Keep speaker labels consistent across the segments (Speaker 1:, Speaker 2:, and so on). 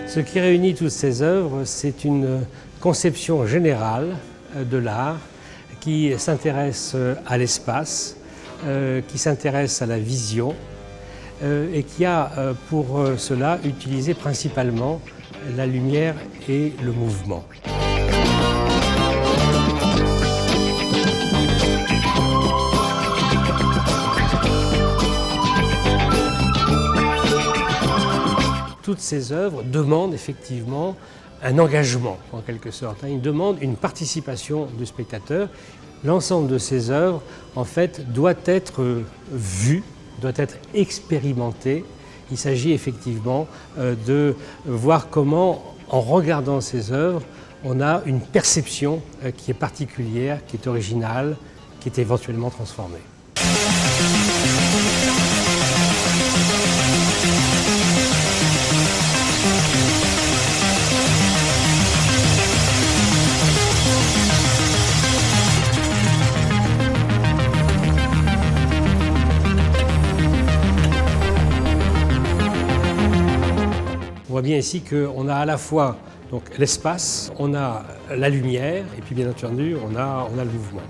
Speaker 1: Ce qui réunit toutes ces œuvres, c'est une conception générale de l'art qui s'intéresse à l'espace, qui s'intéresse à la vision et qui a pour cela utilisé principalement la lumière et le mouvement. Toutes ces œuvres demandent effectivement un engagement, en quelque sorte. Ils demandent une participation du spectateur. L'ensemble de ces œuvres, en fait, doit être vu, doit être expérimenté. Il s'agit effectivement de voir comment, en regardant ces œuvres, on a une perception qui est particulière, qui est originale, qui est éventuellement transformée. On voit bien ici qu'on a à la fois l'espace, on a la lumière et puis bien entendu on a le mouvement.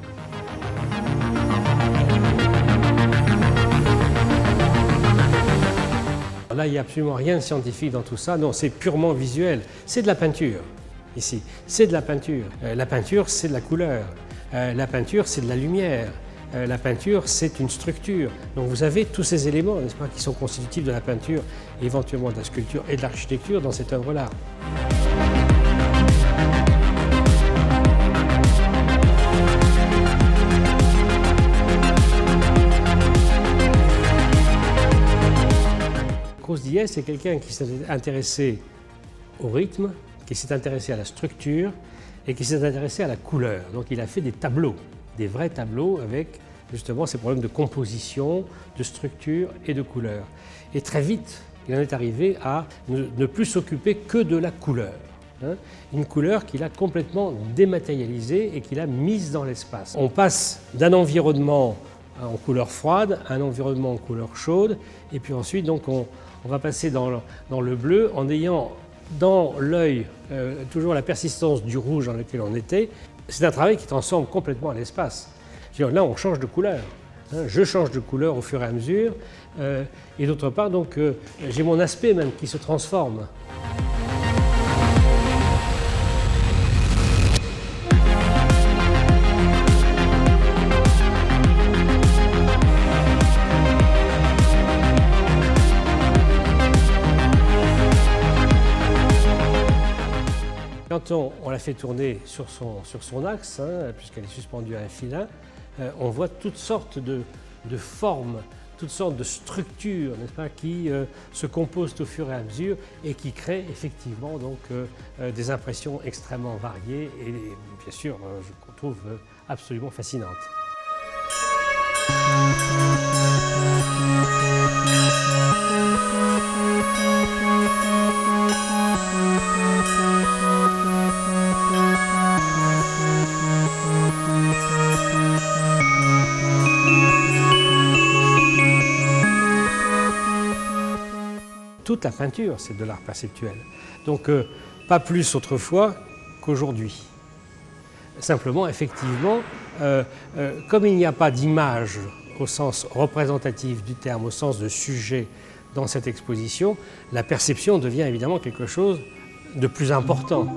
Speaker 1: Là, il n'y a absolument rien de scientifique dans tout ça, non, c'est purement visuel. C'est de la peinture, ici, c'est de la peinture. La peinture, c'est de la couleur. La peinture, c'est de la lumière. La peinture, c'est une structure. Donc vous avez tous ces éléments, n'est-ce pas, qui sont constitutifs de la peinture, éventuellement de la sculpture et de l'architecture dans cette œuvre-là. Cros-Diez, c'est quelqu'un qui s'est intéressé au rythme, qui s'est intéressé à la structure et qui s'est intéressé à la couleur. Donc il a fait des tableaux, des vrais tableaux avec justement ces problèmes de composition, de structure et de couleur. Et très vite, il en est arrivé à ne plus s'occuper que de la couleur. Une couleur qu'il a complètement dématérialisée et qu'il a mise dans l'espace. On passe d'un environnement en couleur froide à un environnement en couleur chaude, et puis ensuite donc on va passer dans le bleu en ayant dans l'œil toujours la persistance du rouge dans lequel on était. C'est un travail qui transforme complètement l'espace. Là, on change de couleur. Je change de couleur au fur et à mesure. Et d'autre part, donc, j'ai mon aspect même qui se transforme. Quand on la fait tourner sur son axe, puisqu'elle est suspendue à un filin, on voit toutes sortes de formes, toutes sortes de structures, n'est-ce pas, qui se composent au fur et à mesure et qui créent effectivement donc, des impressions extrêmement variées et bien sûr, je trouve absolument fascinantes. Toute la peinture, c'est de l'art perceptuel. Donc, pas plus autrefois qu'aujourd'hui. Simplement, effectivement, comme il n'y a pas d'image au sens représentatif du terme, au sens de sujet dans cette exposition, la perception devient évidemment quelque chose de plus important.